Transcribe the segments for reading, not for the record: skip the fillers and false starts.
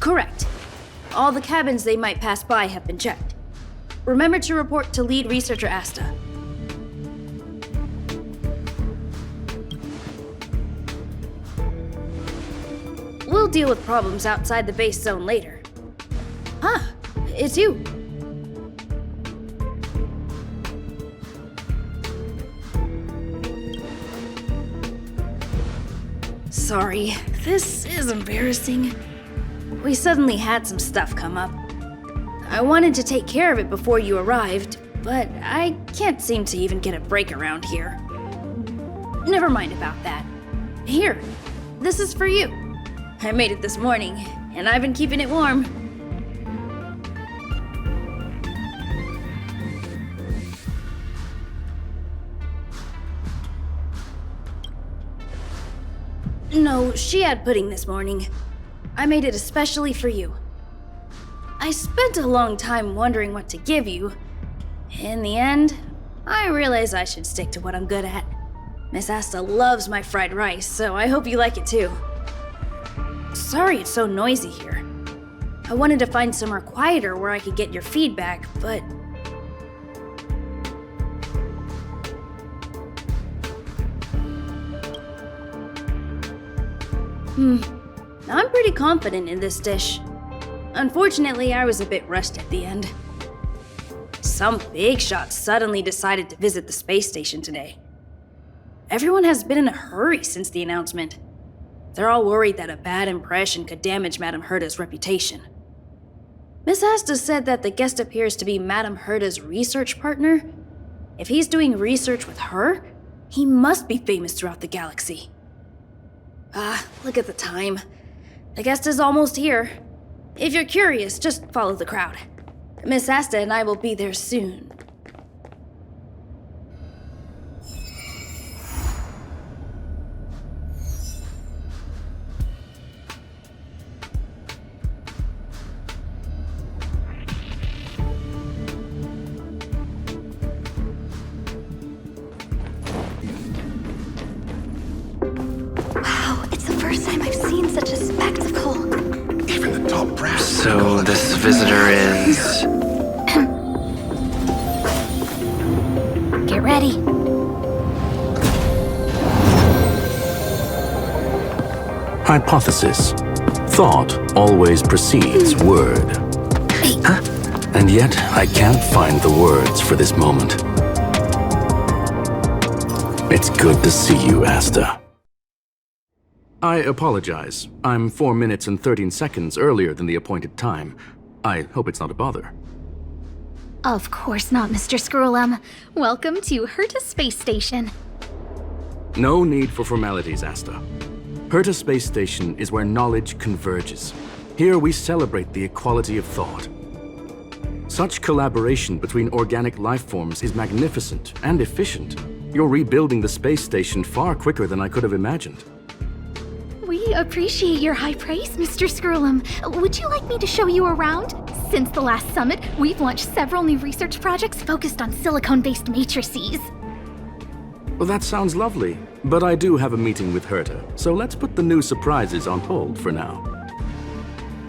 Correct. All the cabins they might pass by have been checked. Remember to report to lead researcher Asta. We'll deal with problems outside the base zone later. Huh, it's you. Sorry, this is embarrassing. We suddenly had some stuff come up. I wanted to take care of it before you arrived, but I can't seem to even get a break around here. Never mind about that. Here, this is for you. I made it this morning, and I've been keeping it warm. No, she had pudding this morning. I made it especially for you. I spent a long time wondering what to give you. In the end, I realized I should stick to what I'm good at. Miss Asta loves my fried rice, so I hope you like it too. Sorry it's so noisy here. I wanted to find somewhere quieter where I could get your feedback, but... I'm pretty confident in this dish. Unfortunately, I was a bit rushed at the end. Some big shot suddenly decided to visit the space station today. Everyone has been in a hurry since the announcement. They're all worried that a bad impression could damage Madame Herta's reputation. Miss Asta said that the guest appears to be Madame Herta's research partner. If he's doing research with her, he must be famous throughout the galaxy. Look at the time. The guest is almost here. If you're curious, just follow the crowd. Miss Asta and I will be there soon. So this visitor is... Get ready. Hypothesis. Thought always precedes word. Huh? And yet, I can't find the words for this moment. It's good to see you, Asta. I apologize. I'm 4 minutes and 13 seconds earlier than the appointed time. I hope it's not a bother. Of course not, Mr. Skrum. Welcome to Herta Space Station. No need for formalities, Asta. Herta Space Station is where knowledge converges. Here we celebrate the equality of thought. Such collaboration between organic life forms is magnificent and efficient. You're rebuilding the space station far quicker than I could have imagined. We appreciate your high praise, Mr. Skrum. Would you like me to show you around? Since the last summit, we've launched several new research projects focused on silicone-based matrices. Well, that sounds lovely, but I do have a meeting with Herta, so let's put the new surprises on hold for now.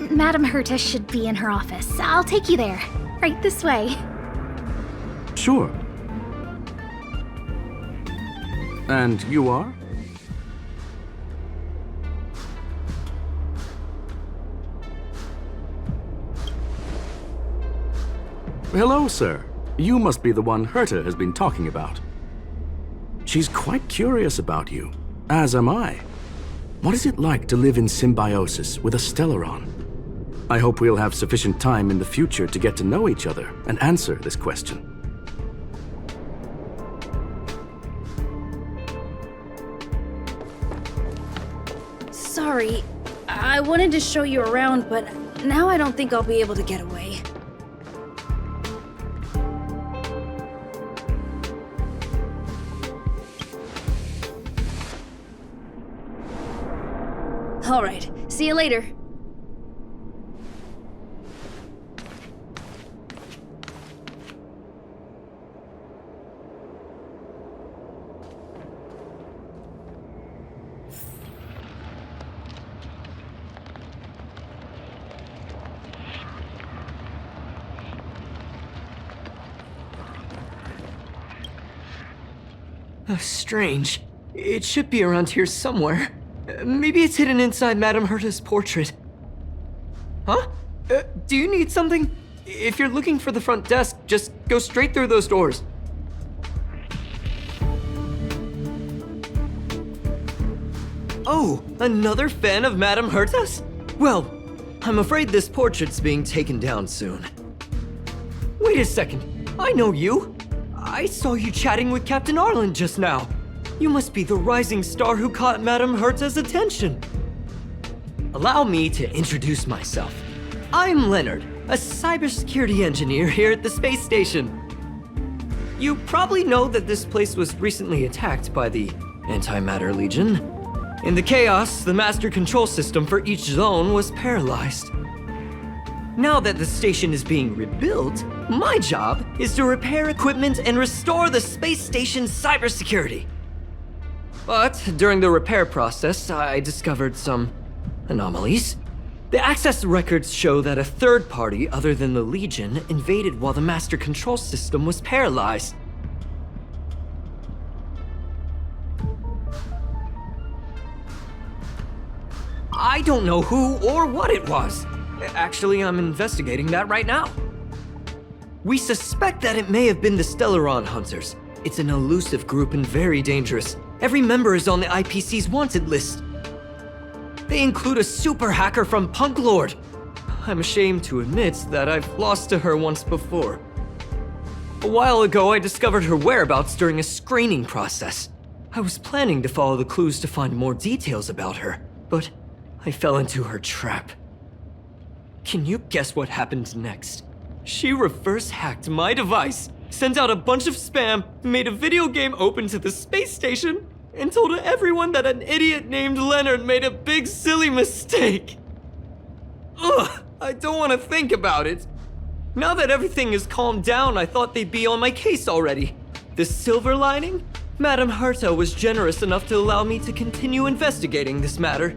Madame Herta should be in her office. I'll take you there. Right this way. Sure. And you are? Hello, sir. You must be the one Herta has been talking about. She's quite curious about you, as am I. What is it like to live in symbiosis with a Stellaron? I hope we'll have sufficient time in the future to get to know each other and answer this question. Sorry, I wanted to show you around, but now I don't think I'll be able to get away. All right, see you later. Strange. It should be around here somewhere. Maybe it's hidden inside Madame Herta's portrait. Huh? Do you need something? If you're looking for the front desk, just go straight through those doors. Oh, another fan of Madame Herta's? Well, I'm afraid this portrait's being taken down soon. Wait a second, I know you. I saw you chatting with Captain Arlen just now. You must be the rising star who caught Madame Herta's attention. Allow me to introduce myself. I'm Leonard, a cybersecurity engineer here at the space station. You probably know that this place was recently attacked by the Antimatter Legion. In the chaos, the master control system for each zone was paralyzed. Now that the station is being rebuilt, my job is to repair equipment and restore the space station's cybersecurity. But during the repair process, I discovered some anomalies. The access records show that a third party other than the Legion invaded while the master control system was paralyzed. I don't know who or what it was. Actually, I'm investigating that right now. We suspect that it may have been the Stellaron Hunters. It's an elusive group and very dangerous. Every member is on the IPC's wanted list. They include a super hacker from Punk Lord. I'm ashamed to admit that I've lost to her once before. A while ago, I discovered her whereabouts during a screening process. I was planning to follow the clues to find more details about her, but I fell into her trap. Can you guess what happened next? She reverse hacked my device, sent out a bunch of spam, made a video game open to the space station, and told everyone that an idiot named Leonard made a big silly mistake. Ugh, I don't want to think about it. Now that everything is calmed down, I thought they'd be on my case already. The silver lining? Madame Herta was generous enough to allow me to continue investigating this matter.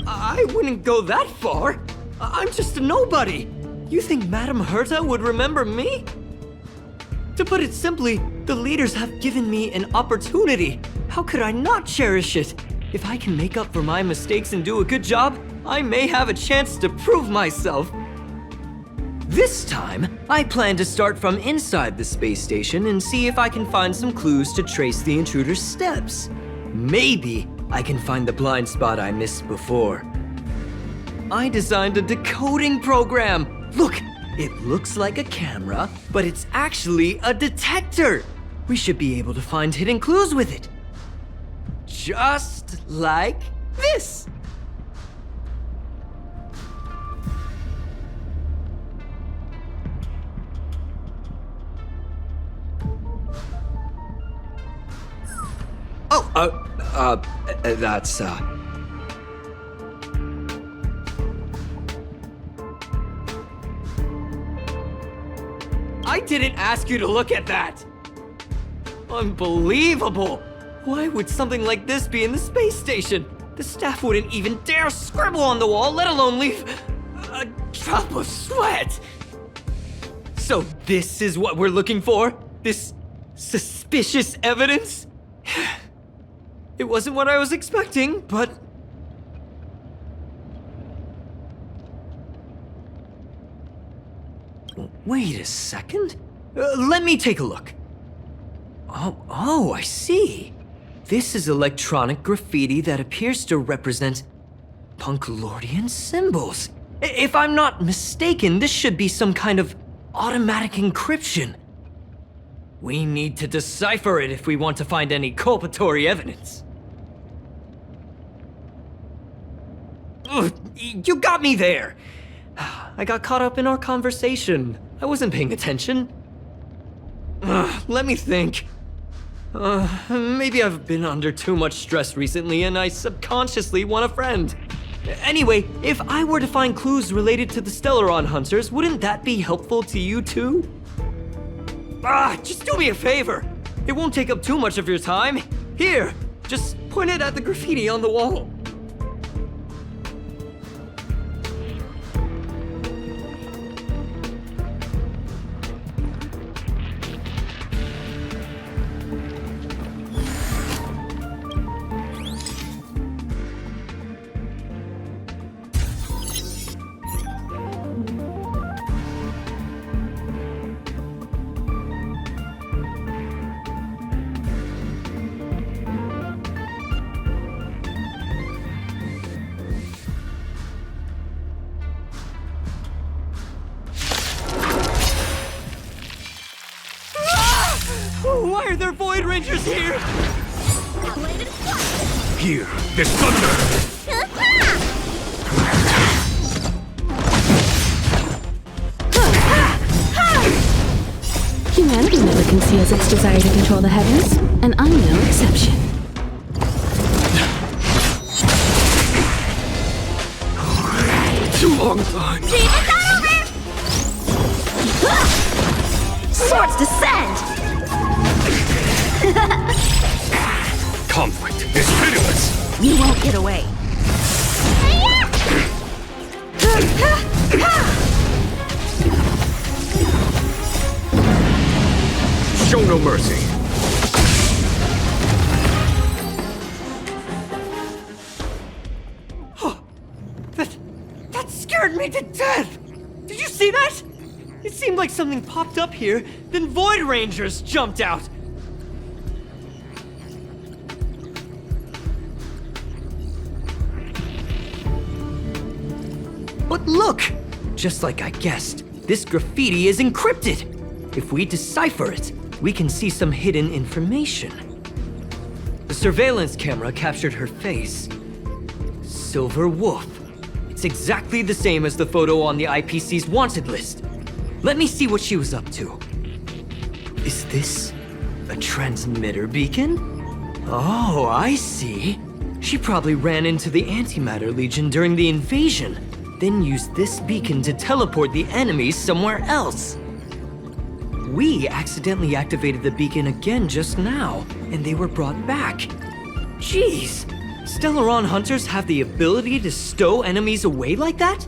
I wouldn't go that far. I'm just a nobody. You think Madame Herta would remember me? To put it simply, the leaders have given me an opportunity. How could I not cherish it? If I can make up for my mistakes and do a good job, I may have a chance to prove myself. This time, I plan to start from inside the space station and see if I can find some clues to trace the intruder's steps. Maybe I can find the blind spot I missed before. I designed a decoding program. Look, it looks like a camera, but it's actually a detector. We should be able to find hidden clues with it. Just like this. That's, I didn't ask you to look at that! Unbelievable! Why would something like this be in the space station? The staff wouldn't even dare scribble on the wall, let alone leave a drop of sweat! So this is what we're looking for? This suspicious evidence? It wasn't what I was expecting, but... Wait a second. Let me take a look. Oh, I see. This is electronic graffiti that appears to represent Punklordian symbols. If I'm not mistaken, this should be some kind of automatic encryption. We need to decipher it if we want to find any culpatory evidence. Ugh, you got me there! I got caught up in our conversation. I wasn't paying attention. Let me think. Maybe I've been under too much stress recently and I subconsciously want a friend. Anyway, if I were to find clues related to the Stellaron Hunters, wouldn't that be helpful to you too? Just do me a favor. It won't take up too much of your time. Here, just point it at the graffiti on the wall. Ranger's here! Here, there's thunder! Humanity never conceals its desire to control the heavens, and I'm no exception. Too long time. Swords descend! Conflict is pitiless. You won't get away. Show no mercy. That scared me to death! Did you see that? It seemed like something popped up here, then Void Rangers jumped out. But look! Just like I guessed, this graffiti is encrypted. If we decipher it, we can see some hidden information. The surveillance camera captured her face. Silver Wolf. It's exactly the same as the photo on the IPC's wanted list. Let me see what she was up to. Is this a transmitter beacon? Oh, I see. She probably ran into the Antimatter Legion during the invasion, then used this beacon to teleport the enemies somewhere else. We accidentally activated the beacon again just now, and they were brought back. Jeez, Stellaron hunters have the ability to stow enemies away like that?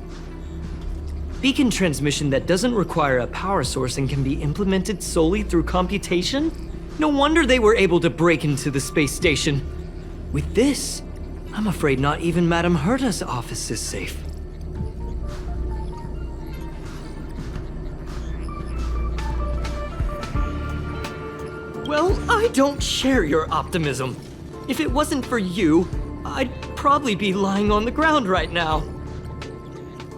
Beacon transmission that doesn't require a power source and can be implemented solely through computation? No wonder they were able to break into the space station. With this, I'm afraid not even Madame Herta's office is safe. Well, I don't share your optimism. If it wasn't for you, I'd probably be lying on the ground right now.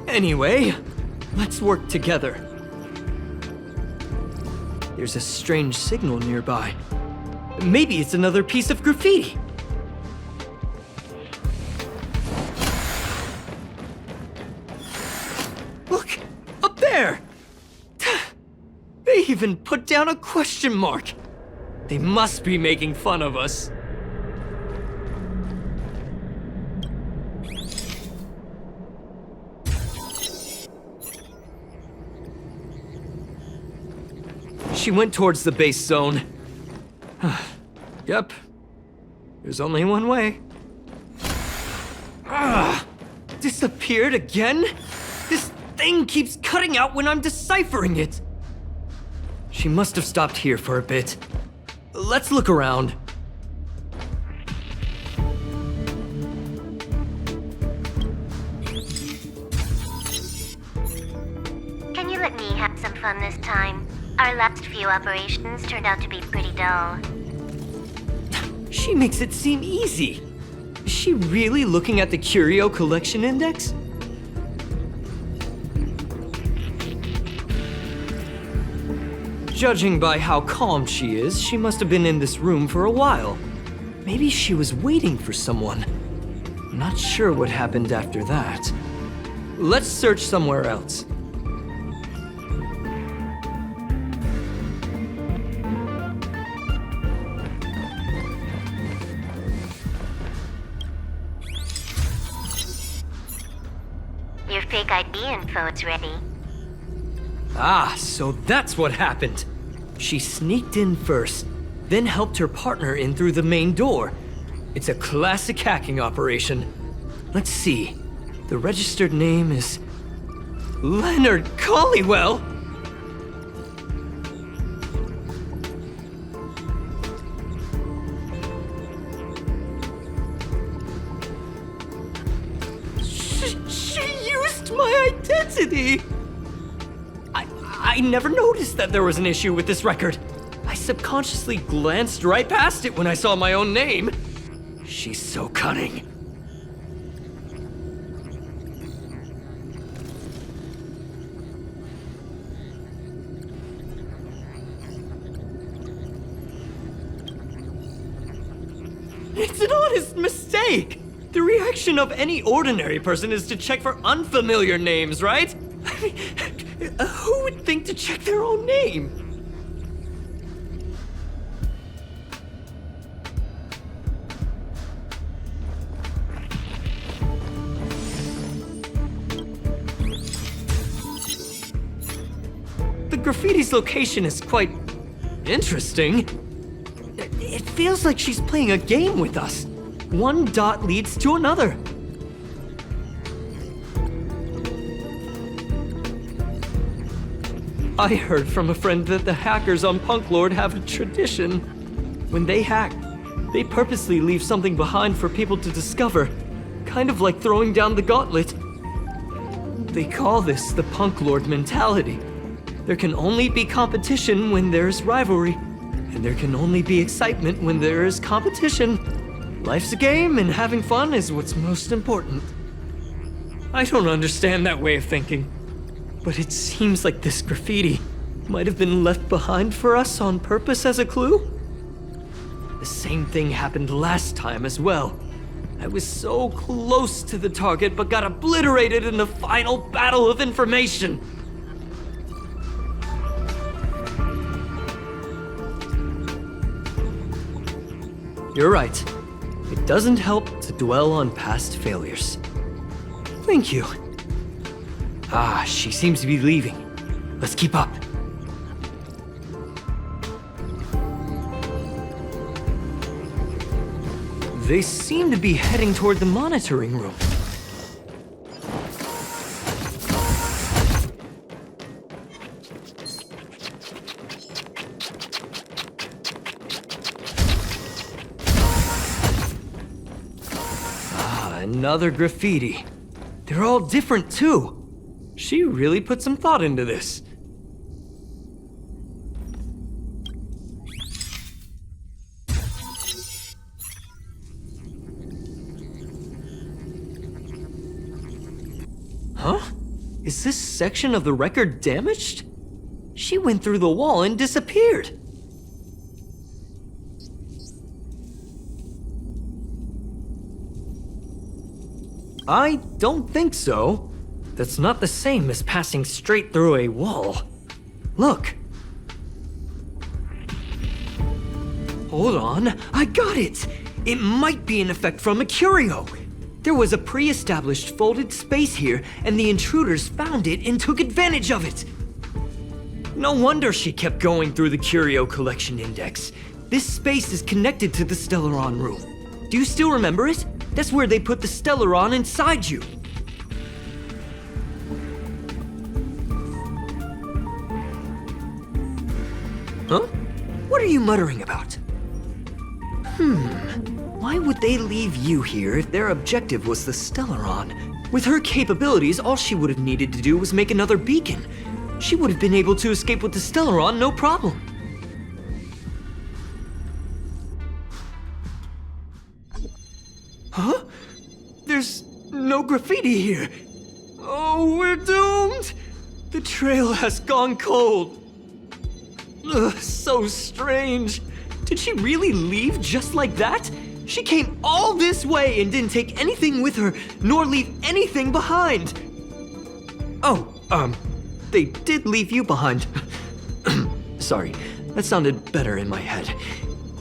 Anyway, let's work together. There's a strange signal nearby. Maybe it's another piece of graffiti. Look, up there! They even put down a question mark. They must be making fun of us. She went towards the base zone. Yep. There's only one way. Disappeared again? This thing keeps cutting out when I'm deciphering it. She must have stopped here for a bit. Let's look around. Can you let me have some fun this time? Our last few operations turned out to be pretty dull. She makes it seem easy. Is she really looking at the Curio Collection Index? Judging by how calm she is, she must have been in this room for a while. Maybe she was waiting for someone. Not sure what happened after that. Let's search somewhere else. Your fake ID info is ready. Ah, so that's what happened. She sneaked in first, then helped her partner in through the main door. It's a classic hacking operation. Let's see. The registered name is Leonard Collywell. She used my identity. I never noticed that there was an issue with this record. I subconsciously glanced right past it when I saw my own name. She's so cunning. It's an honest mistake! The reaction of any ordinary person is to check for unfamiliar names, right? I mean, who would think to check their own name? The graffiti's location is quite interesting. It feels like she's playing a game with us. One dot leads to another. I heard from a friend that the hackers on Punk Lord have a tradition. When they hack, they purposely leave something behind for people to discover. Kind of like throwing down the gauntlet. They call this the Punk Lord mentality. There can only be competition when there's rivalry. And there can only be excitement when there is competition. Life's a game, and having fun is what's most important. I don't understand that way of thinking. But it seems like this graffiti might have been left behind for us on purpose as a clue. The same thing happened last time as well. I was so close to the target, but got obliterated in the final battle of information. You're right. It doesn't help to dwell on past failures. Thank you. Ah, she seems to be leaving. Let's keep up. They seem to be heading toward the monitoring room. Ah, another graffiti. They're all different too. She really put some thought into this. Huh? Is this section of the record damaged? She went through the wall and disappeared. I don't think so. That's not the same as passing straight through a wall. Look. Hold on, I got it! It might be an effect from a curio. There was a pre-established folded space here, and the intruders found it and took advantage of it. No wonder she kept going through the curio collection index. This space is connected to the Stellaron room. Do you still remember it? That's where they put the Stellaron inside you. Huh? What are you muttering about? Why would they leave you here if their objective was the Stellaron? With her capabilities, all she would have needed to do was make another beacon. She would have been able to escape with the Stellaron, no problem. Huh? There's no graffiti here. Oh, we're doomed! The trail has gone cold. Ugh, so strange. Did she really leave just like that? She came all this way and didn't take anything with her, nor leave anything behind. Oh, they did leave you behind. Sorry, that sounded better in my head.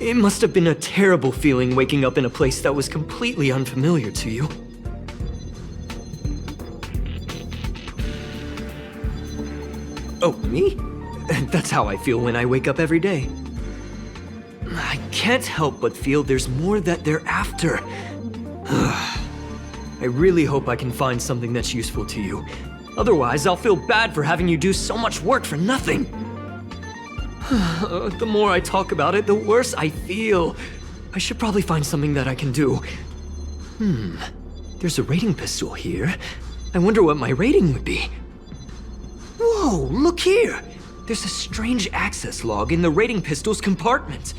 It must have been a terrible feeling waking up in a place that was completely unfamiliar to you. Oh, me? That's how I feel when I wake up every day. I can't help but feel there's more that they're after. I really hope I can find something that's useful to you. Otherwise, I'll feel bad for having you do so much work for nothing. The more I talk about it, the worse I feel. I should probably find something that I can do. There's a rating pistol here. I wonder what my rating would be. Whoa, look here! There's a strange access log in the rating pistol's compartment.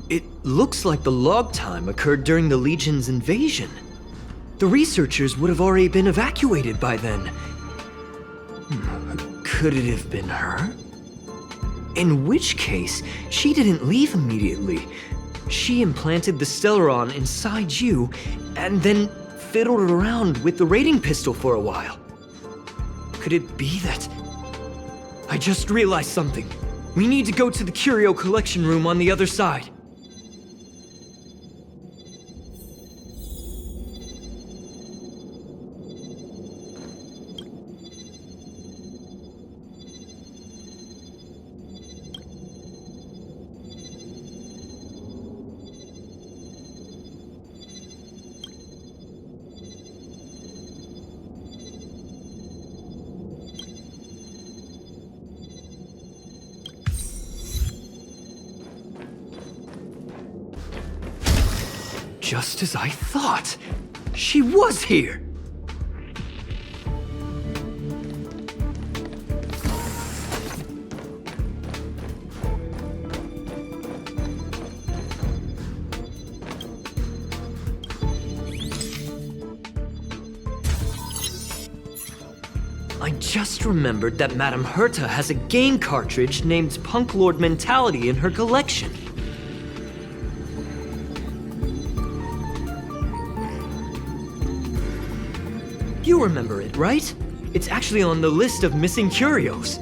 It looks like the log time occurred during the Legion's invasion. The researchers would have already been evacuated by then. Could it have been her? In which case, she didn't leave immediately. She implanted the Stellaron inside you, and then fiddled around with the raiding pistol for a while. Could it be that... I just realized something. We need to go to the curio collection room on the other side. Just as I thought. She was here! I just remembered that Madame Herta has a game cartridge named Punk Lord Mentality in her collection. You remember it, right? It's actually on the list of missing curios.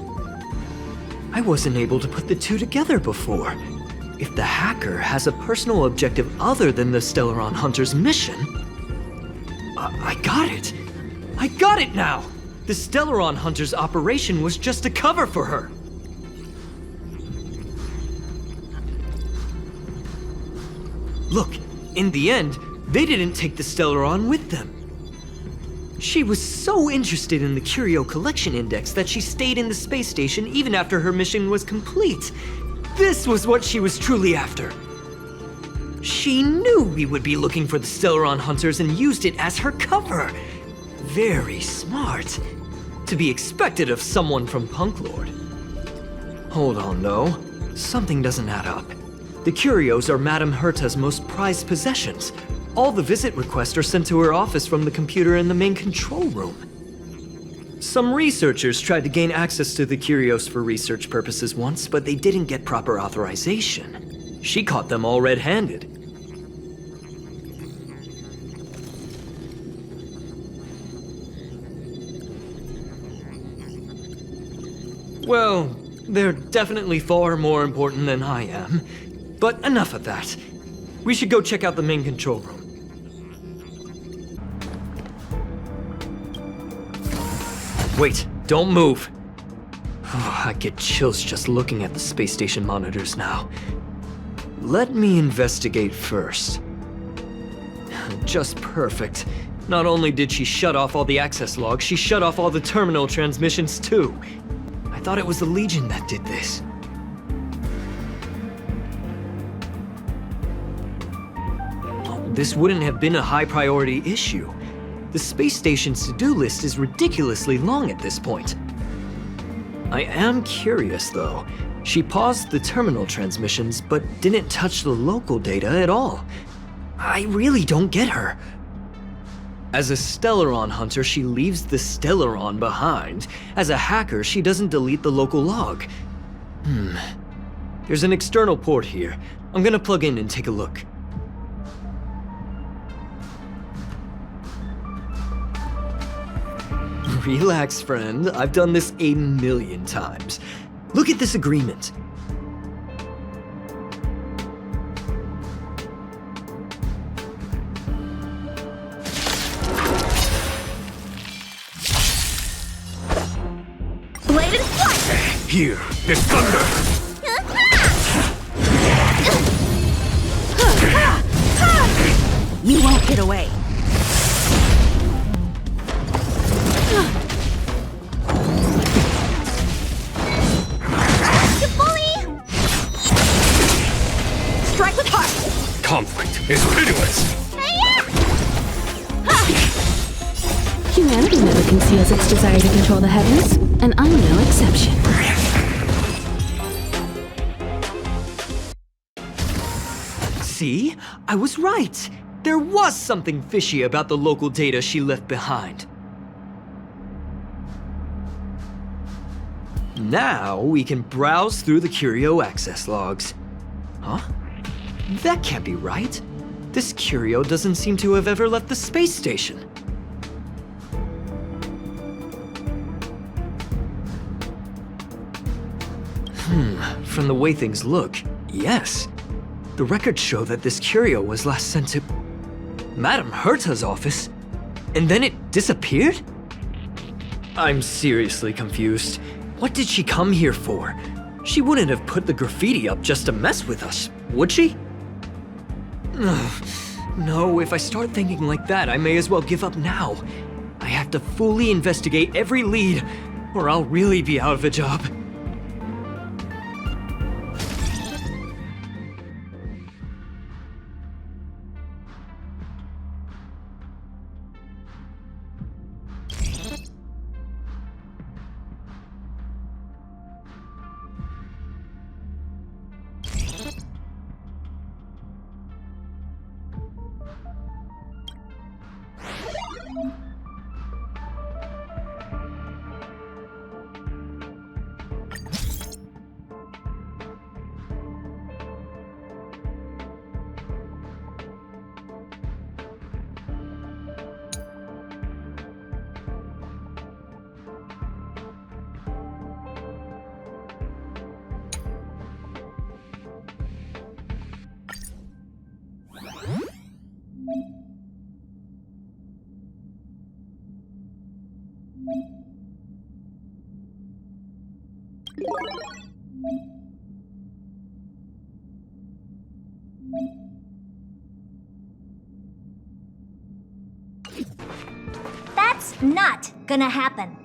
I wasn't able to put the two together before. If the hacker has a personal objective other than the Stellaron Hunter's mission... I got it! I got it now! The Stellaron Hunter's operation was just a cover for her. Look, in the end, they didn't take the Stellaron with them. She was so interested in the Curio Collection Index that she stayed in the space station even after her mission was complete. This was what she was truly after. She knew we would be looking for the Stellaron Hunters and used it as her cover. Very smart. To be expected of someone from Punk Lord. Hold on, though. Something doesn't add up. The curios are Madame Herta's most prized possessions. All the visit requests are sent to her office from the computer in the main control room. Some researchers tried to gain access to the curios for research purposes once, but they didn't get proper authorization. She caught them all red-handed. Well, they're definitely far more important than I am. But enough of that. We should go check out the main control room. Wait, don't move. Oh, I get chills just looking at the space station monitors now. Let me investigate first. Just perfect. Not only did she shut off all the access logs, she shut off all the terminal transmissions too. I thought it was the Legion that did this. This wouldn't have been a high-priority issue. The space station's to-do list is ridiculously long at this point. I am curious, though. She paused the terminal transmissions, but didn't touch the local data at all. I really don't get her. As a Stellaron hunter, she leaves the Stellaron behind. As a hacker, she doesn't delete the local log. There's an external port here. I'm gonna plug in and take a look. Relax, friend. I've done this 1,000,000 times. Look at this agreement. Bladed flight! Here, there's thunder! You won't get away. Strike with heart! Conflict is pitiless! Humanity never conceals its desire to control the heavens, and I'm no exception. See? I was right. There was something fishy about the local data she left behind. Now we can browse through the curio access logs. Huh? That can't be right. This curio doesn't seem to have ever left the space station. From the way things look, yes. The records show that this curio was last sent to Madame Herta's office, and then it disappeared? I'm seriously confused. What did she come here for? She wouldn't have put the graffiti up just to mess with us, would she? No, if I start thinking like that, I may as well give up now. I have to fully investigate every lead, or I'll really be out of a job. That's not gonna happen.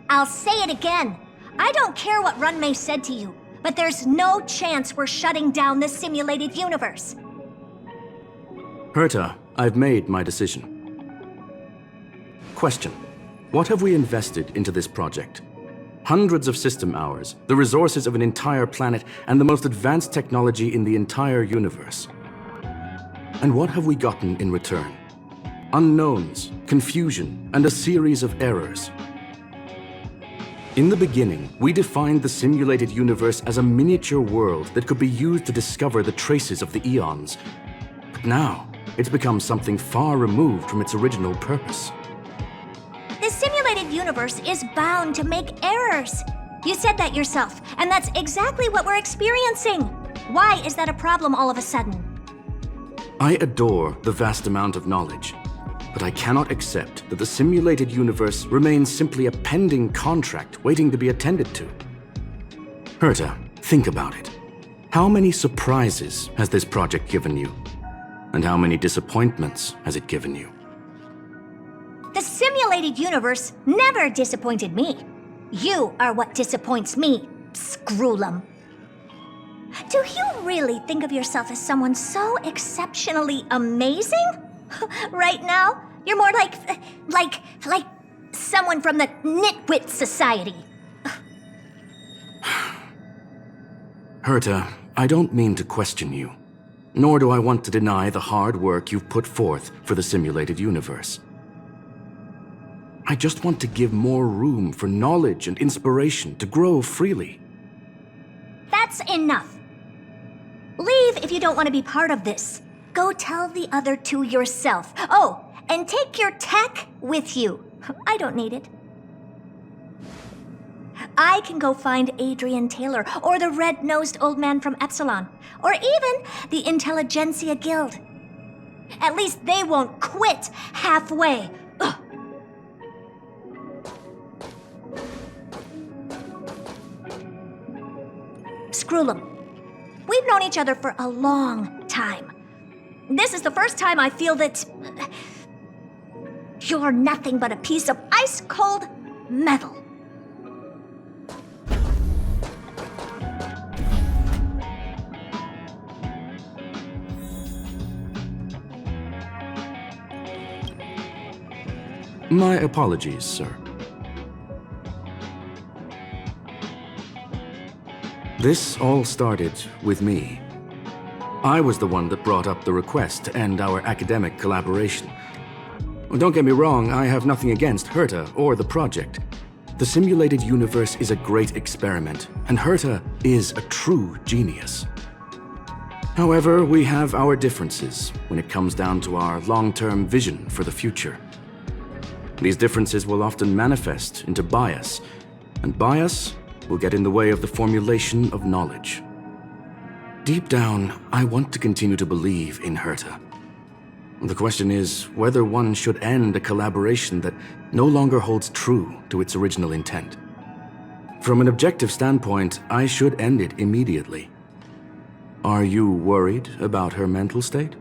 I'll say it again. I don't care what Runmei said to you, but there's no chance we're shutting down this simulated universe. Herta, I've made my decision. Question: what have we invested into this project? Hundreds of system hours, the resources of an entire planet, and the most advanced technology in the entire universe. And what have we gotten in return? Unknowns, confusion, and a series of errors. In the beginning, we defined the simulated universe as a miniature world that could be used to discover the traces of the eons. But now, it's become something far removed from its original purpose. The simulated universe is bound to make errors. You said that yourself, and that's exactly what we're experiencing. Why is that a problem all of a sudden? I adore the vast amount of knowledge, but I cannot accept that the simulated universe remains simply a pending contract waiting to be attended to. Herta, think about it. How many surprises has this project given you? And how many disappointments has it given you? The simulated universe never disappointed me. You are what disappoints me, Skrum. Do you really think of yourself as someone so exceptionally amazing? Right now, you're more like someone from the Nitwit Society. Herta, I don't mean to question you, nor do I want to deny the hard work you've put forth for the simulated universe. I just want to give more room for knowledge and inspiration to grow freely. That's enough. Leave if you don't want to be part of this. Go tell the other two yourself. Oh, and take your tech with you. I don't need it. I can go find Adrian Taylor, or the red-nosed old man from Epsilon, or even the Intelligentsia Guild. At least they won't quit halfway. Ugh. Skrum, we've known each other for a long time. This is the first time I feel that you're nothing but a piece of ice-cold metal. My apologies, sir. This all started with me. I was the one that brought up the request to end our academic collaboration. Don't get me wrong, I have nothing against Herta or the project. The simulated universe is a great experiment, and Herta is a true genius. However, we have our differences when it comes down to our long-term vision for the future. These differences will often manifest into bias, and bias will get in the way of the formulation of knowledge. Deep down, I want to continue to believe in Herta. The question is whether one should end a collaboration that no longer holds true to its original intent. From an objective standpoint, I should end it immediately. Are you worried about her mental state?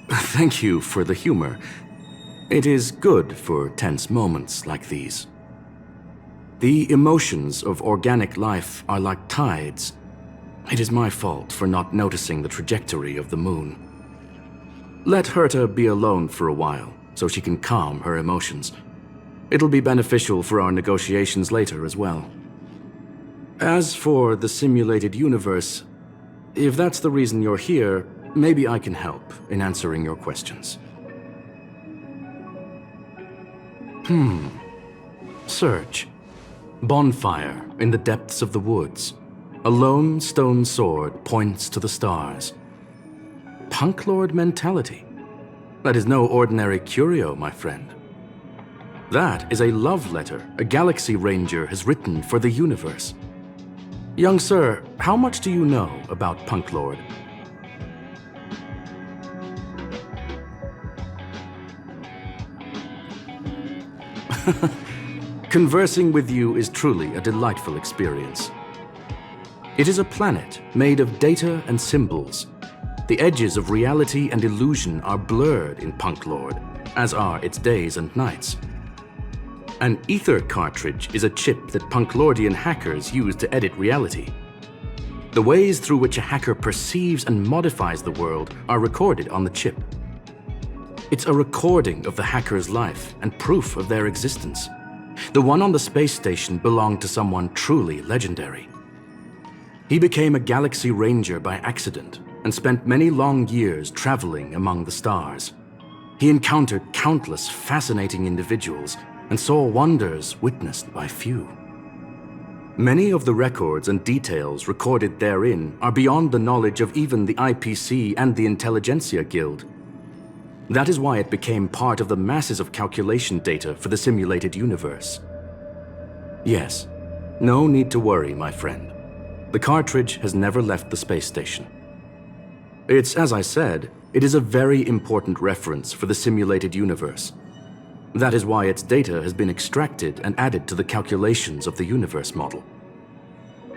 Thank you for the humor. It is good for tense moments like these. The emotions of organic life are like tides. It is my fault for not noticing the trajectory of the moon. Let Herta be alone for a while, so she can calm her emotions. It'll be beneficial for our negotiations later as well. As for the simulated universe, if that's the reason you're here, maybe I can help in answering your questions. Search. Bonfire in the depths of the woods. A lone stone sword points to the stars. Punk Lord mentality. That is no ordinary curio, my friend. That is a love letter a Galaxy Ranger has written for the universe. Young sir, how much do you know about Punk Lord? Conversing with you is truly a delightful experience. It is a planet made of data and symbols. The edges of reality and illusion are blurred in Punk Lord, as are its days and nights. An ether cartridge is a chip that Punklordian hackers use to edit reality. The ways through which a hacker perceives and modifies the world are recorded on the chip. It's a recording of the hacker's life and proof of their existence. The one on the space station belonged to someone truly legendary. He became a Galaxy Ranger by accident and spent many long years traveling among the stars. He encountered countless fascinating individuals and saw wonders witnessed by few. Many of the records and details recorded therein are beyond the knowledge of even the IPC and the Intelligentsia Guild. That is why it became part of the masses of calculation data for the simulated universe. Yes, no need to worry, my friend. The cartridge has never left the space station. It's, as I said, it is a very important reference for the simulated universe. That is why its data has been extracted and added to the calculations of the universe model.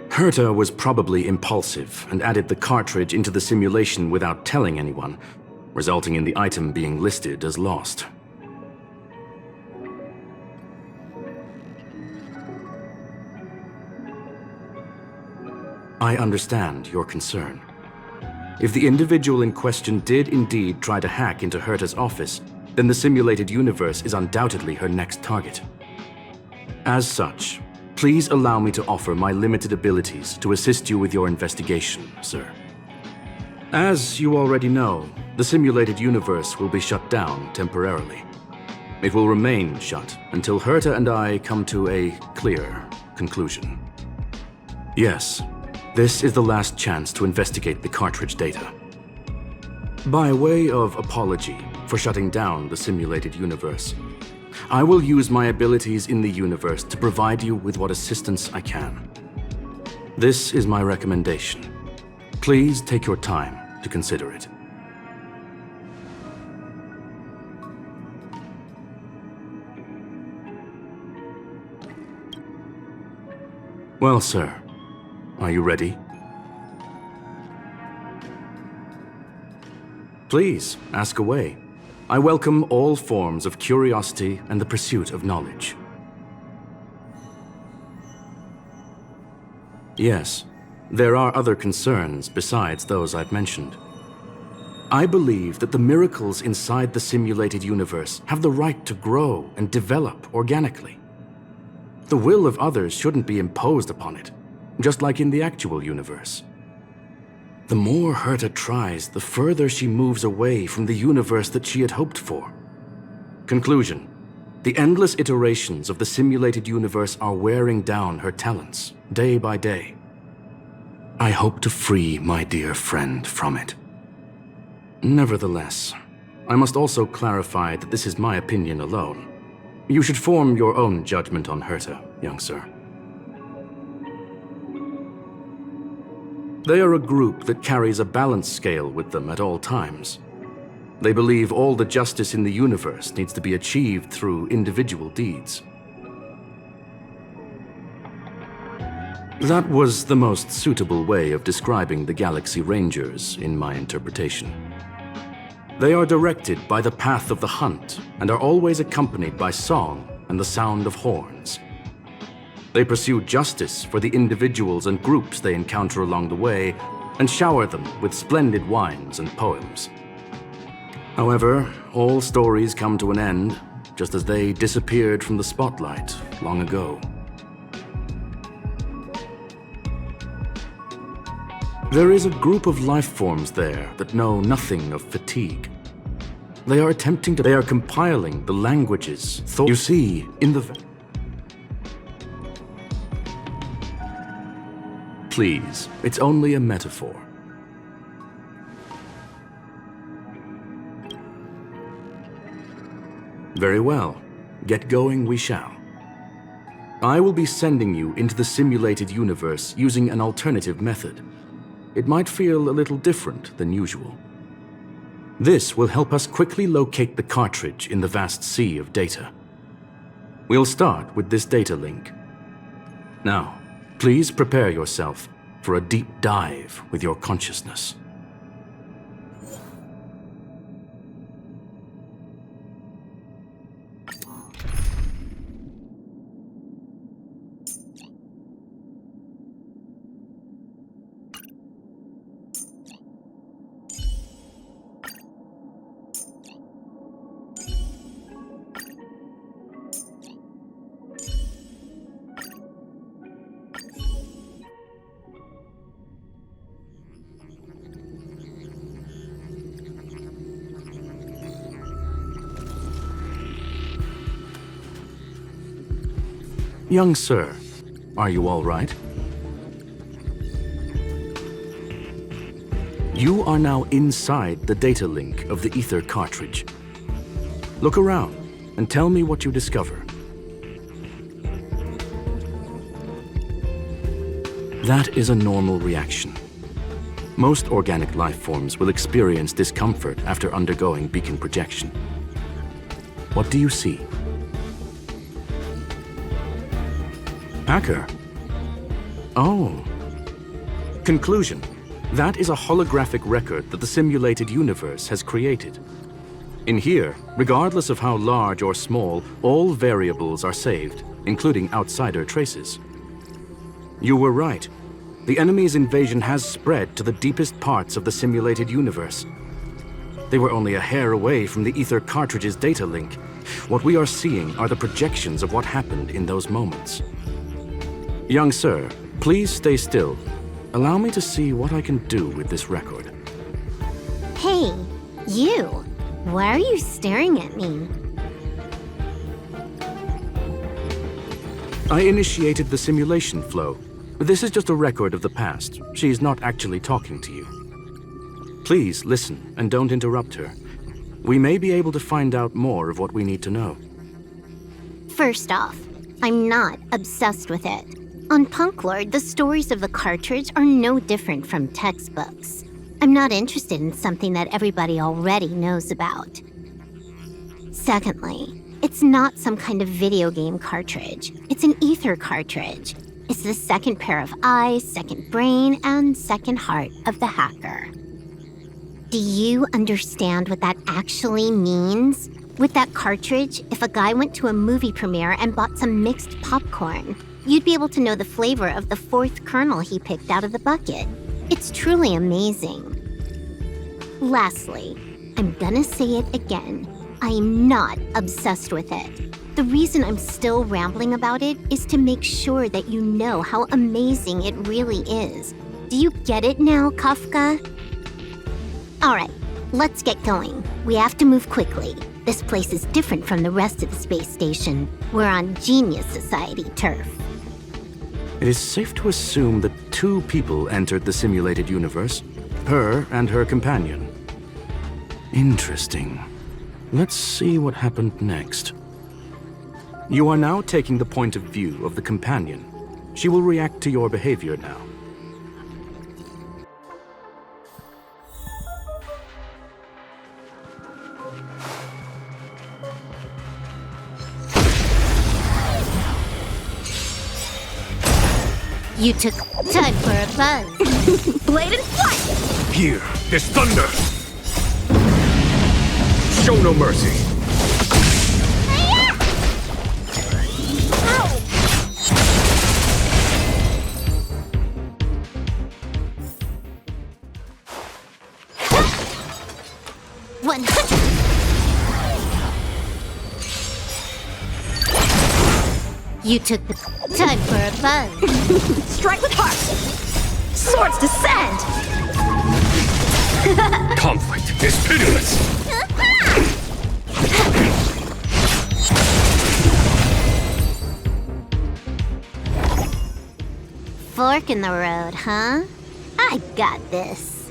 Herta was probably impulsive and added the cartridge into the simulation without telling anyone, resulting in the item being listed as lost. I understand your concern. If the individual in question did indeed try to hack into Herta's office, then the simulated universe is undoubtedly her next target. As such, please allow me to offer my limited abilities to assist you with your investigation, sir. As you already know, the simulated universe will be shut down temporarily. It will remain shut until Herta and I come to a clear conclusion. Yes, this is the last chance to investigate the cartridge data. By way of apology for shutting down the simulated universe, I will use my abilities in the universe to provide you with what assistance I can. This is my recommendation. Please take your time to consider it. Well, sir, are you ready? Please, ask away. I welcome all forms of curiosity and the pursuit of knowledge. Yes, there are other concerns besides those I've mentioned. I believe that the miracles inside the simulated universe have the right to grow and develop organically. The will of others shouldn't be imposed upon it, just like in the actual universe. The more Herta tries, the further she moves away from the universe that she had hoped for. Conclusion: The endless iterations of the simulated universe are wearing down her talents, day by day. I hope to free my dear friend from it. Nevertheless, I must also clarify that this is my opinion alone. You should form your own judgment on Herta, young sir. They are a group that carries a balance scale with them at all times. They believe all the justice in the universe needs to be achieved through individual deeds. That was the most suitable way of describing the Galaxy Rangers, in my interpretation. They are directed by the path of the hunt and are always accompanied by song and the sound of horns. They pursue justice for the individuals and groups they encounter along the way and shower them with splendid wines and poems. However, all stories come to an end, just as they disappeared from the spotlight long ago. There is a group of life forms there that know nothing of fatigue. They are compiling the languages, you see, in the... Please, it's only a metaphor. Very well. Get going we shall. I will be sending you into the simulated universe using an alternative method. It might feel a little different than usual. This will help us quickly locate the cartridge in the vast sea of data. We'll start with this data link. Now, please prepare yourself for a deep dive with your consciousness. Young sir, are you all right? You are now inside the data link of the ether cartridge. Look around and tell me what you discover. That is a normal reaction. Most organic life forms will experience discomfort after undergoing beacon projection. What do you see? Packer. Oh. Conclusion. That is a holographic record that the simulated universe has created. In here, regardless of how large or small, all variables are saved, including outsider traces. You were right. The enemy's invasion has spread to the deepest parts of the simulated universe. They were only a hair away from the ether cartridge's data link. What we are seeing are the projections of what happened in those moments. Young sir, please stay still. Allow me to see what I can do with this record. Hey, you! Why are you staring at me? I initiated the simulation flow. This is just a record of the past. She's not actually talking to you. Please listen and don't interrupt her. We may be able to find out more of what we need to know. First off, I'm not obsessed with it. On Punklord, the stories of the cartridge are no different from textbooks. I'm not interested in something that everybody already knows about. Secondly, it's not some kind of video game cartridge. It's an ether cartridge. It's the second pair of eyes, second brain, and second heart of the hacker. Do you understand what that actually means? With that cartridge, if a guy went to a movie premiere and bought some mixed popcorn, you'd be able to know the flavor of the fourth kernel he picked out of the bucket. It's truly amazing. Lastly, I'm gonna say it again. I am not obsessed with it. The reason I'm still rambling about it is to make sure that you know how amazing it really is. Do you get it now, Kafka? Alright, let's get going. We have to move quickly. This place is different from the rest of the space station. We're on Genius Society turf. It is safe to assume that 2 people entered the simulated universe, her and her companion. Interesting. Let's see what happened next. You are now taking the point of view of the companion. She will react to your behavior now. You took time for a buzz. Blade and flight! Here is thunder! Show no mercy! You took the time for a buzz. Strike with heart! Swords descend! Conflict is pitiless! Fork in the road, huh? I got this.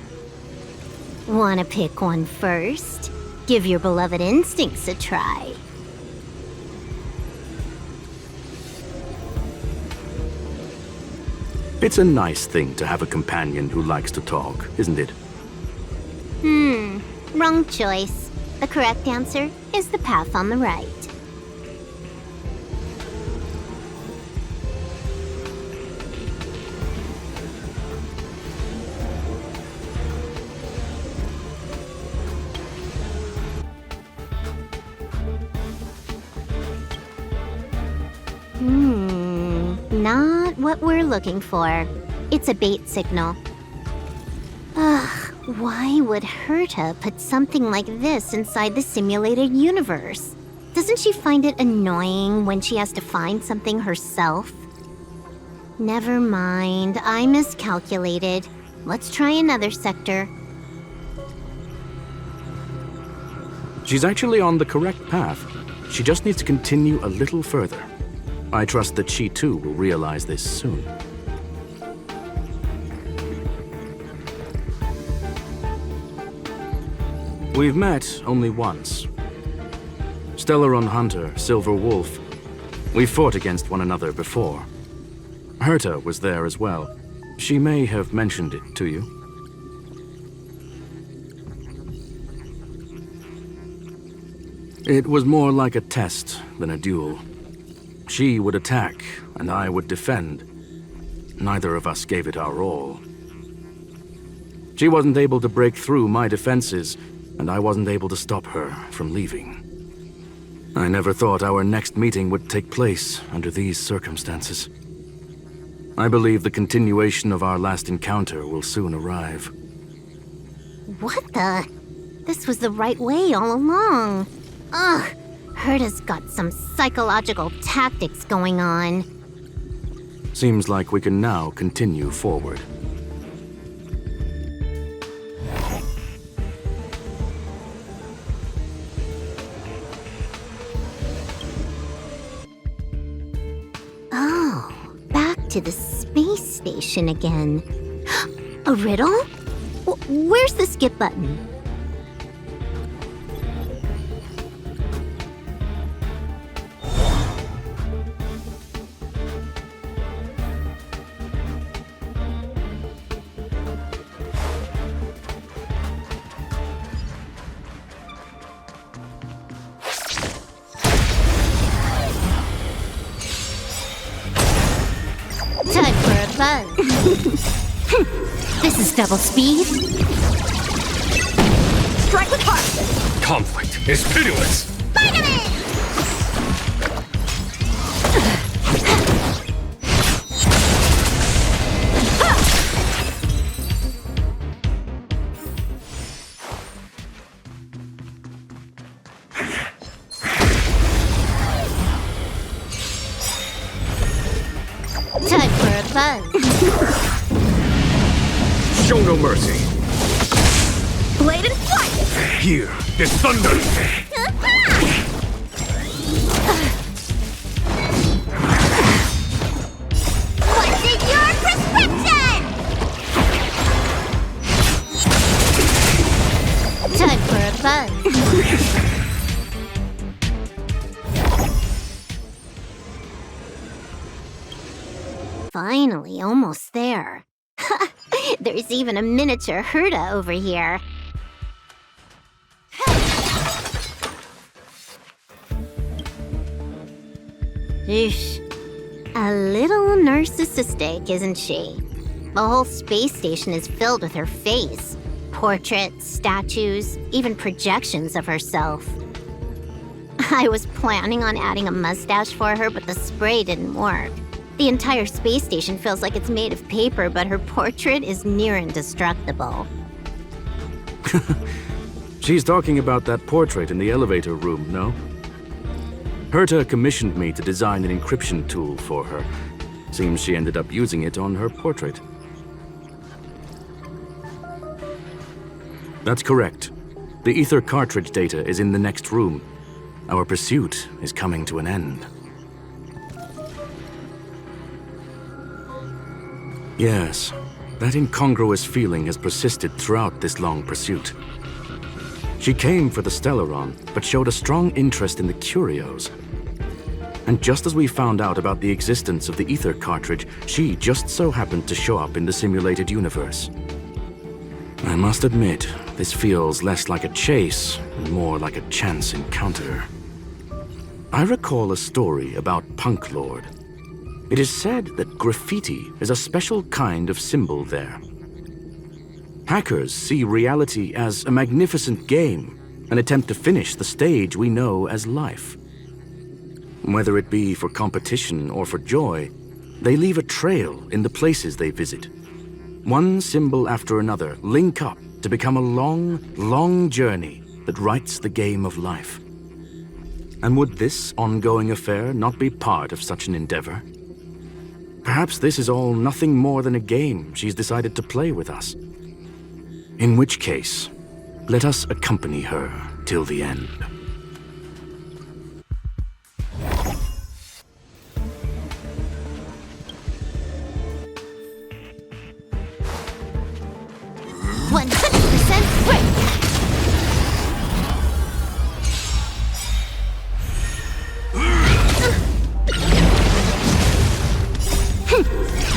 Wanna pick one first? Give your beloved instincts a try. It's a nice thing to have a companion who likes to talk, isn't it? Wrong choice. The correct answer is the path on the right. Not what we're looking for. It's a bait signal. Ugh, why would Herta put something like this inside the simulated universe? Doesn't she find it annoying when she has to find something herself? Never mind, I miscalculated. Let's try another sector. She's actually on the correct path. She just needs to continue a little further. I trust that she too will realize this soon. We've met only once. Starhunt Hunter, Silver Wolf. We fought against one another before. Herta was there as well. She may have mentioned it to you. It was more like a test than a duel. She would attack, and I would defend. Neither of us gave it our all. She wasn't able to break through my defenses, and I wasn't able to stop her from leaving. I never thought our next meeting would take place under these circumstances. I believe the continuation of our last encounter will soon arrive. What the? This was the right way all along. Ugh, Herta's got some psychological tactics going on. Seems like we can now continue forward. Oh, back to the space station again. A riddle? Where's the skip button? Time for a buzz. This is double speed. Strike with heart! Conflict is pitiless! Time for a buzz. Show no mercy! Blade and flight! Here is thunder! What's in your prescription? Time for a buzz. Finally, almost there. There's even a miniature Herta over here. Eesh. A little narcissistic, isn't she? The whole space station is filled with her face. Portraits, statues, even projections of herself. I was planning on adding a mustache for her, but the spray didn't work. The entire space station feels like it's made of paper, but her portrait is near indestructible. She's talking about that portrait in the elevator room, no? Herta commissioned me to design an encryption tool for her. Seems she ended up using it on her portrait. That's correct. The ether cartridge data is in the next room. Our pursuit is coming to an end. Yes, that incongruous feeling has persisted throughout this long pursuit. She came for the Stellaron, but showed a strong interest in the curios. And just as we found out about the existence of the ether cartridge, she just so happened to show up in the simulated universe. I must admit, this feels less like a chase and more like a chance encounter. I recall a story about Punk Lord. It is said that graffiti is a special kind of symbol there. Hackers see reality as a magnificent game, an attempt to finish the stage we know as life. Whether it be for competition or for joy, they leave a trail in the places they visit. One symbol after another link up to become a long, long journey that writes the game of life. And would this ongoing affair not be part of such an endeavor? Perhaps this is all nothing more than a game she's decided to play with us. In which case, let us accompany her till the end.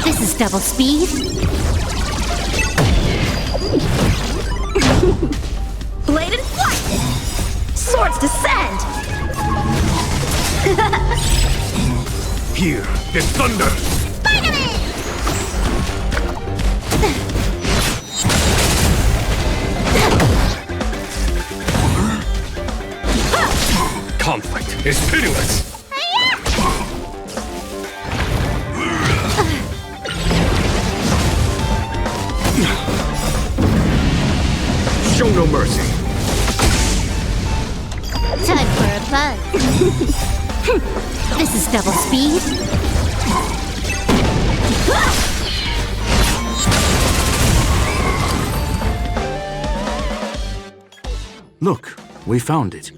This is double speed. Bladed flight! Swords descend! Here is thunder! Conflict is pitiless! Show no mercy. Time for a buzz. This is double speed. Look, we found it.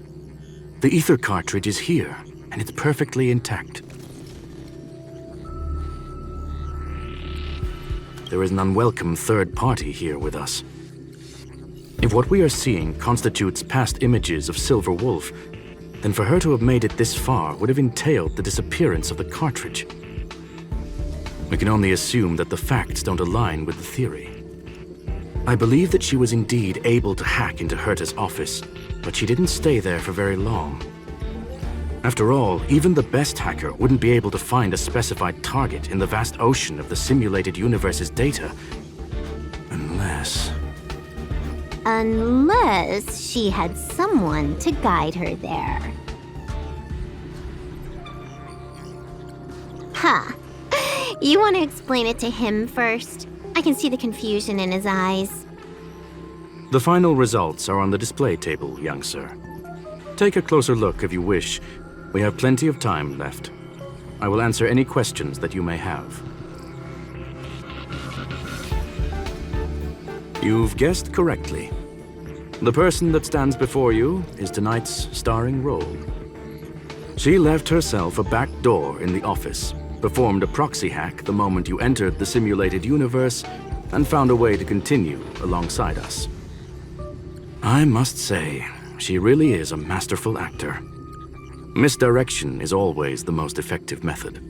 The ether cartridge is here, and it's perfectly intact. There is an unwelcome third party here with us. If what we are seeing constitutes past images of Silver Wolf, then for her to have made it this far would have entailed the disappearance of the cartridge. We can only assume that the facts don't align with the theory. I believe that she was indeed able to hack into Herta's office, but she didn't stay there for very long. After all, even the best hacker wouldn't be able to find a specified target in the vast ocean of the simulated universe's data. Unless she had someone to guide her there. Huh. You want to explain it to him first? I can see the confusion in his eyes. The final results are on the display table, young sir. Take a closer look if you wish. We have plenty of time left. I will answer any questions that you may have. You've guessed correctly. The person that stands before you is tonight's starring role. She left herself a back door in the office, performed a proxy hack the moment you entered the simulated universe, and found a way to continue alongside us. I must say, she really is a masterful actor. Misdirection is always the most effective method.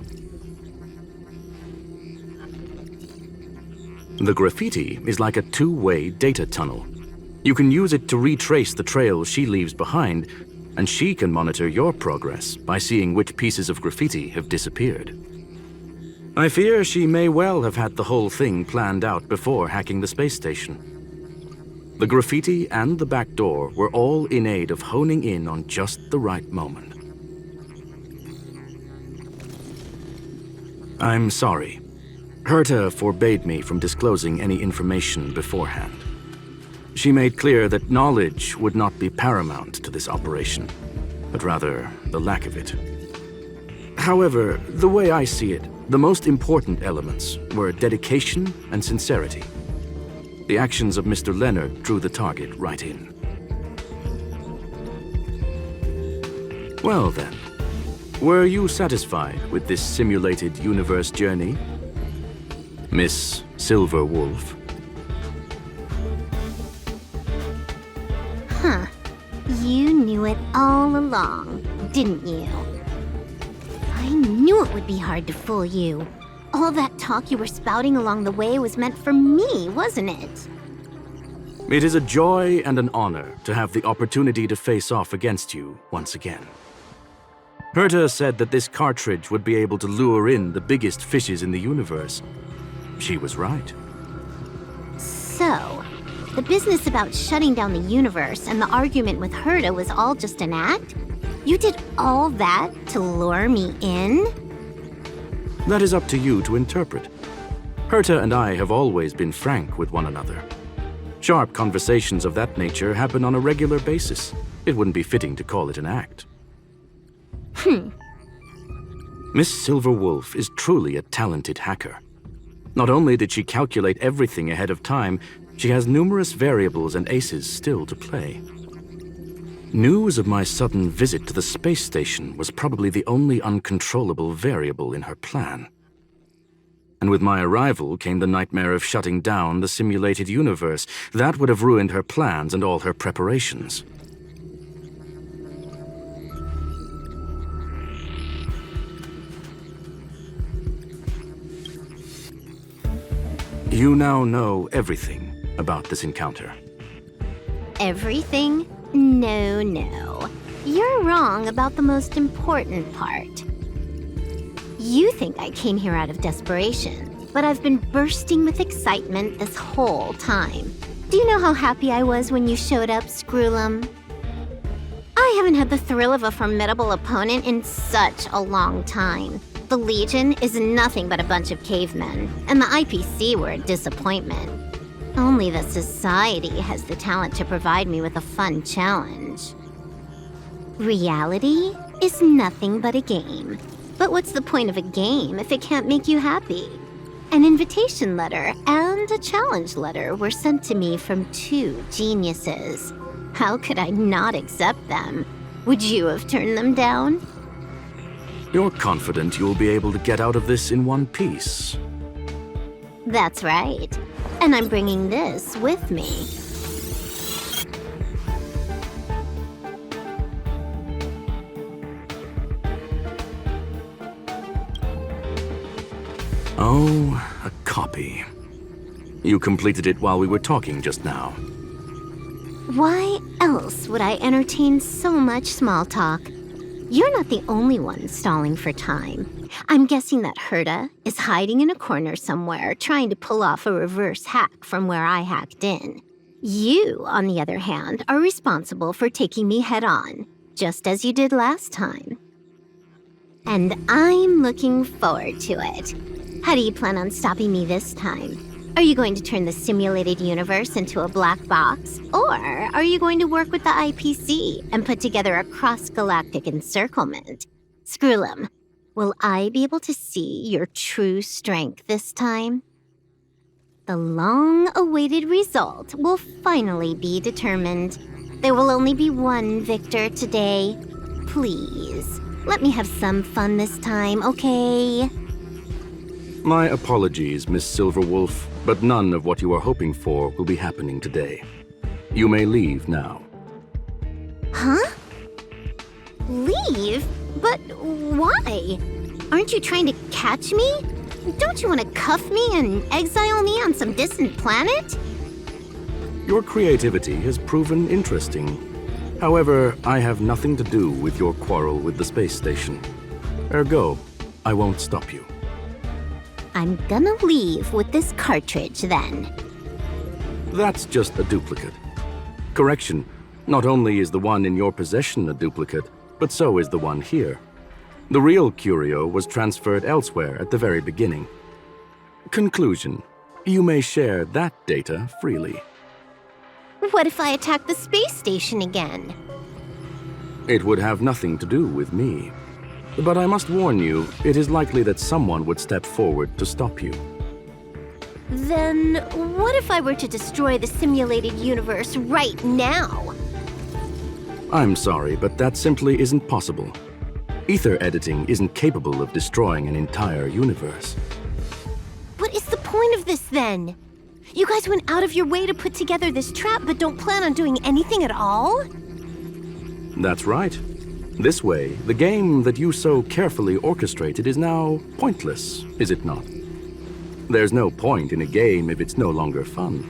The graffiti is like a two-way data tunnel. You can use it to retrace the trail she leaves behind, and she can monitor your progress by seeing which pieces of graffiti have disappeared. I fear she may well have had the whole thing planned out before hacking the space station. The graffiti and the back door were all in aid of honing in on just the right moment. I'm sorry. Herta forbade me from disclosing any information beforehand. She made clear that knowledge would not be paramount to this operation, but rather the lack of it. However, the way I see it, the most important elements were dedication and sincerity. The actions of Mr. Leonard drew the target right in. Well then, were you satisfied with this simulated universe journey, Miss Silver Wolf? Huh. You knew it all along, didn't you? I knew it would be hard to fool you. All that talk you were spouting along the way was meant for me, wasn't it? It is a joy and an honor to have the opportunity to face off against you once again. Herta said that this cartridge would be able to lure in the biggest fishes in the universe. She was right. So, the business about shutting down the universe and the argument with Herta was all just an act? You did all that to lure me in? That is up to you to interpret. Herta and I have always been frank with one another. Sharp conversations of that nature happen on a regular basis. It wouldn't be fitting to call it an act. Miss Silver Wolf is truly a talented hacker. Not only did she calculate everything ahead of time, she has numerous variables and aces still to play. News of my sudden visit to the space station was probably the only uncontrollable variable in her plan. And with my arrival came the nightmare of shutting down the simulated universe. That would have ruined her plans and all her preparations. You now know everything about this encounter. Everything? No. You're wrong about the most important part. You think I came here out of desperation, but I've been bursting with excitement this whole time. Do you know how happy I was when you showed up, Skrum? I haven't had the thrill of a formidable opponent in such a long time. The Legion is nothing but a bunch of cavemen, and the IPC were a disappointment. Only the Society has the talent to provide me with a fun challenge. Reality is nothing but a game. But what's the point of a game if it can't make you happy? An invitation letter and a challenge letter were sent to me from two geniuses. How could I not accept them? Would you have turned them down? You're confident you'll be able to get out of this in one piece. That's right. And I'm bringing this with me. Oh, a copy. You completed it while we were talking just now. Why else would I entertain so much small talk? You're not the only one stalling for time. I'm guessing that Herta is hiding in a corner somewhere trying to pull off a reverse hack from where I hacked in. You, on the other hand, are responsible for taking me head-on, just as you did last time. And I'm looking forward to it. How do you plan on stopping me this time? Are you going to turn the simulated universe into a black box? Or are you going to work with the IPC and put together a cross-galactic encirclement? Skrum, will I be able to see your true strength this time? The long-awaited result will finally be determined. There will only be one victor today. Please, Let me have some fun this time, okay? My apologies, Miss Silverwolf, but none of what you are hoping for will be happening today. You may leave now. Huh? Leave? But why? Aren't you trying to catch me? Don't you want to cuff me and exile me on some distant planet? Your creativity has proven interesting. However, I have nothing to do with your quarrel with the space station. Ergo, I won't stop you. I'm gonna leave with this cartridge then. That's just a duplicate. Correction, not only is the one in your possession a duplicate, but so is the one here. The real curio was transferred elsewhere at the very beginning. Conclusion, you may share that data freely. What if I attack the space station again? It would have nothing to do with me. But I must warn you, it is likely that someone would step forward to stop you. Then what if I were to destroy the simulated universe right now? I'm sorry, but that simply isn't possible. Ether editing isn't capable of destroying an entire universe. What is the point of this then? You guys went out of your way to put together this trap but don't plan on doing anything at all? That's right. This way, the game that you so carefully orchestrated is now pointless, is it not? There's no point in a game if it's no longer fun.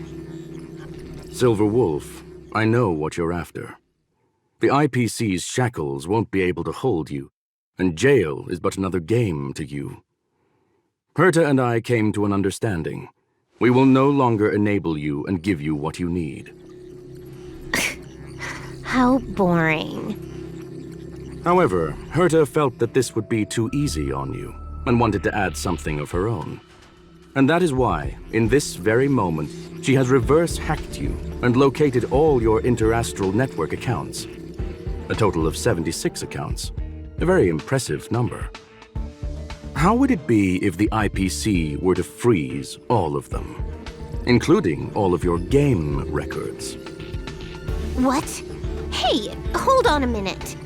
Silver Wolf, I know what you're after. The IPC's shackles won't be able to hold you, and jail is but another game to you. Herta and I came to an understanding. We will no longer enable you and give you what you need. How boring. However, Herta felt that this would be too easy on you, and wanted to add something of her own. And that is why, in this very moment, she has reverse-hacked you and located all your interastral network accounts. A total of 76 accounts. A very impressive number. How would it be if the IPC were to freeze all of them, including all of your game records? What? Hey, hold on a minute.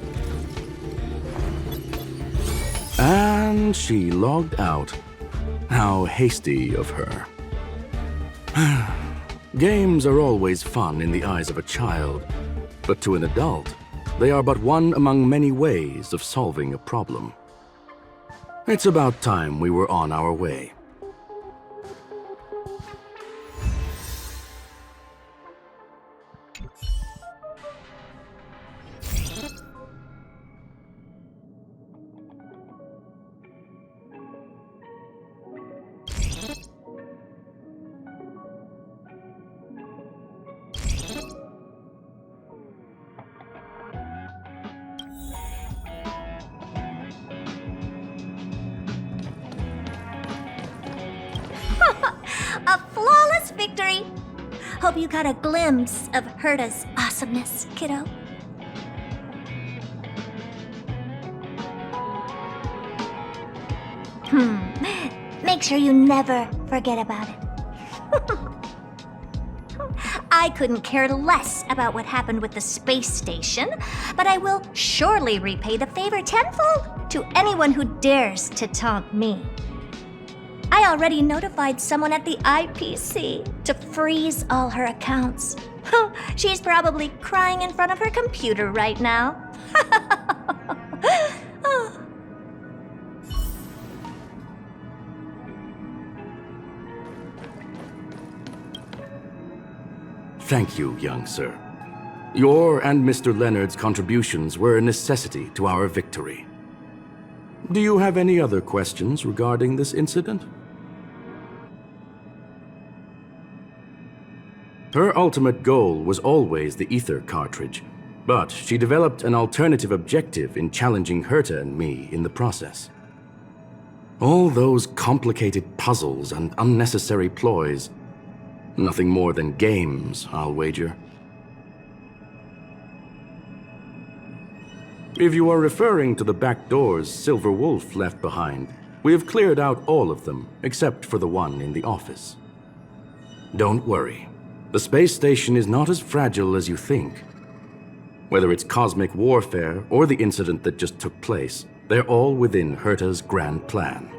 And she logged out. How hasty of her. Games are always fun in the eyes of a child, but to an adult, they are but one among many ways of solving a problem. It's about time we were on our way. A flawless victory! Hope you got a glimpse of Herta's awesomeness, kiddo. Make sure you never forget about it. I couldn't care less about what happened with the space station, but I will surely repay the favor tenfold to anyone who dares to taunt me. I already notified someone at the IPC to freeze all her accounts. She's probably crying in front of her computer right now. Thank you, young sir. Your and Mr. Leonard's contributions were a necessity to our victory. Do you have any other questions regarding this incident? Her ultimate goal was always the ether cartridge, but she developed an alternative objective in challenging Herta and me in the process. All those complicated puzzles and unnecessary ploys, nothing more than games, I'll wager. If you are referring to the back doors Silver Wolf left behind, we have cleared out all of them, except for the one in the office. Don't worry. The space station is not as fragile as you think. Whether it's cosmic warfare or the incident that just took place, They're all within Herta's grand plan.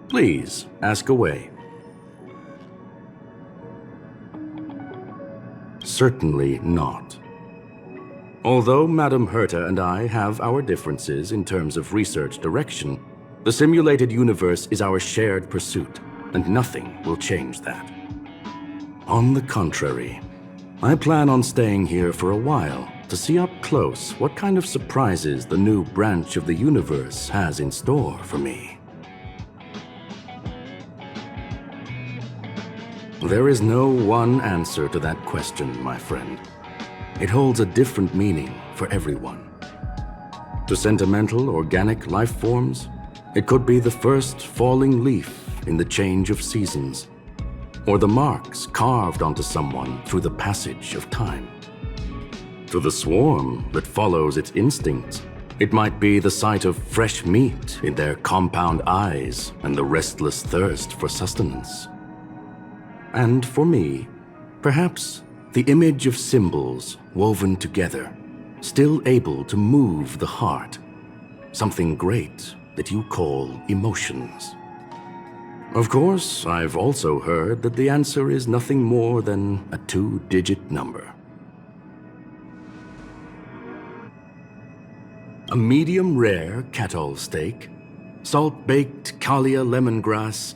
Please, ask away. Certainly not. Although Madame Herta and I have our differences in terms of research direction, the simulated universe is our shared pursuit, and nothing will change that. On the contrary, I plan on staying here for a while to see up close what kind of surprises the new branch of the universe has in store for me. There is no one answer to that question, my friend. It holds a different meaning for everyone. To sentimental, organic life forms, it could be the first falling leaf in the change of seasons, or the marks carved onto someone through the passage of time. To the swarm that follows its instincts, it might be the sight of fresh meat in their compound eyes and the restless thirst for sustenance. And for me, perhaps the image of symbols woven together, still able to move the heart, something great that you call emotions. Of course, I've also heard that the answer is nothing more than a 2-digit number. A medium rare cattle steak, salt-baked Kalia lemongrass,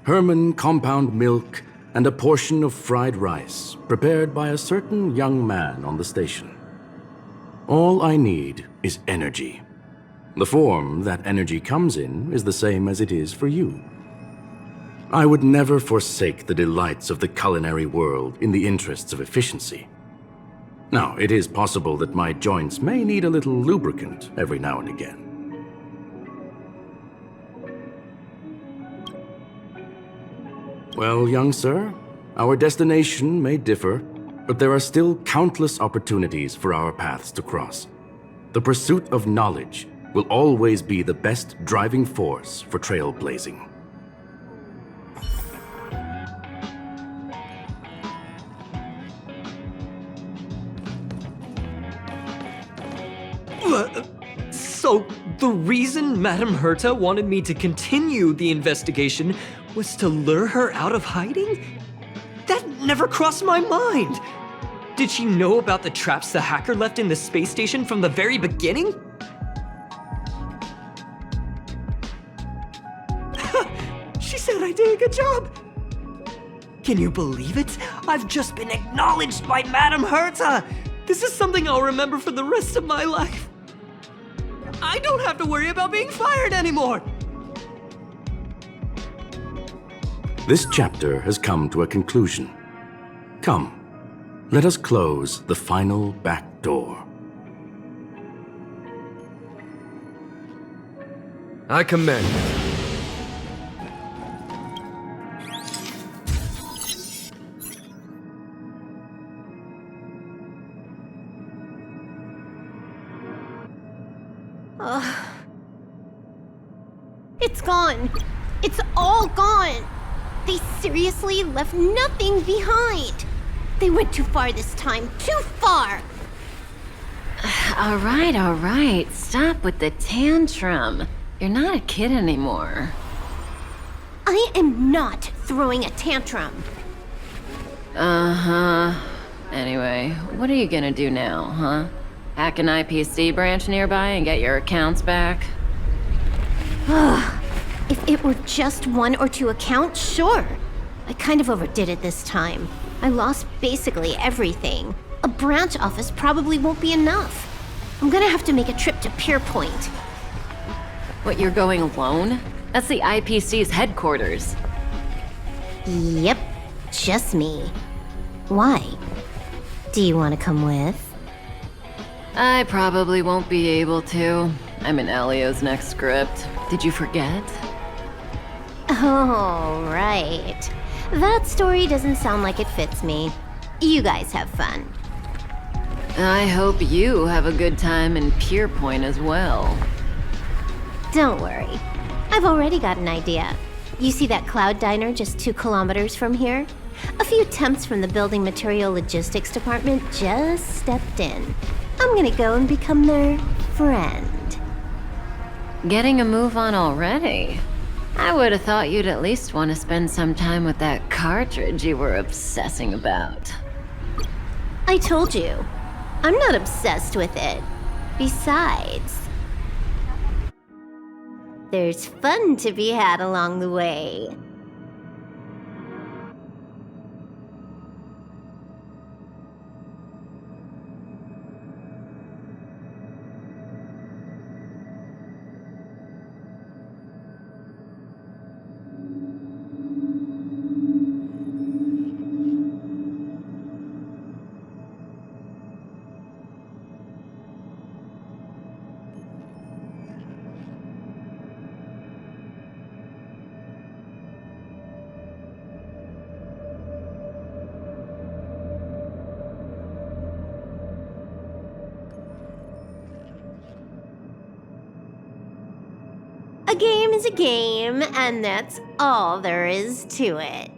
Herman compound milk, and a portion of fried rice prepared by a certain young man on the station. All I need is energy. The form that energy comes in is the same as it is for you. I would never forsake the delights of the culinary world in the interests of efficiency. Now, it is possible that my joints may need a little lubricant every now and again. Well, young sir, our destination may differ, but there are still countless opportunities for our paths to cross. The pursuit of knowledge will always be the best driving force for trailblazing. So, the reason Madame Herta wanted me to continue the investigation was to lure her out of hiding? That never crossed my mind! Did she know about the traps the hacker left in the space station from the very beginning? She said I did a good job! Can you believe it? I've just been acknowledged by Madame Herta! This is something I'll remember for the rest of my life. I don't have to worry about being fired anymore! This chapter has come to a conclusion. Come, let us close the final back door. I commend. It's gone. It's all gone. They seriously left nothing behind. They went too far this time. Too far. All right. Stop with the tantrum. You're not a kid anymore. I am not throwing a tantrum. Uh-huh. Anyway, what are you gonna do now, huh? Hack an IPC branch nearby and get your accounts back? If it were just 1 or 2 accounts, sure. I kind of overdid it this time. I lost basically everything. A branch office probably won't be enough. I'm gonna have to make a trip to Pierpoint. What, you're going alone? That's the IPC's headquarters. Yep, just me. Why? Do you want to come with? I probably won't be able to. I'm in Elio's next script. Did you forget? Oh, right. That story doesn't sound like it fits me. You guys have fun. I hope you have a good time in Pierpoint as well. Don't worry. I've already got an idea. You see that cloud diner just 2 kilometers from here? A few temps from the building material logistics department just stepped in. I'm gonna go and become their friend. Getting a move on already? I would have thought you'd at least want to spend some time with that cartridge you were obsessing about. I told you, I'm not obsessed with it. Besides, there's fun to be had along the way. A game is a game, and that's all there is to it.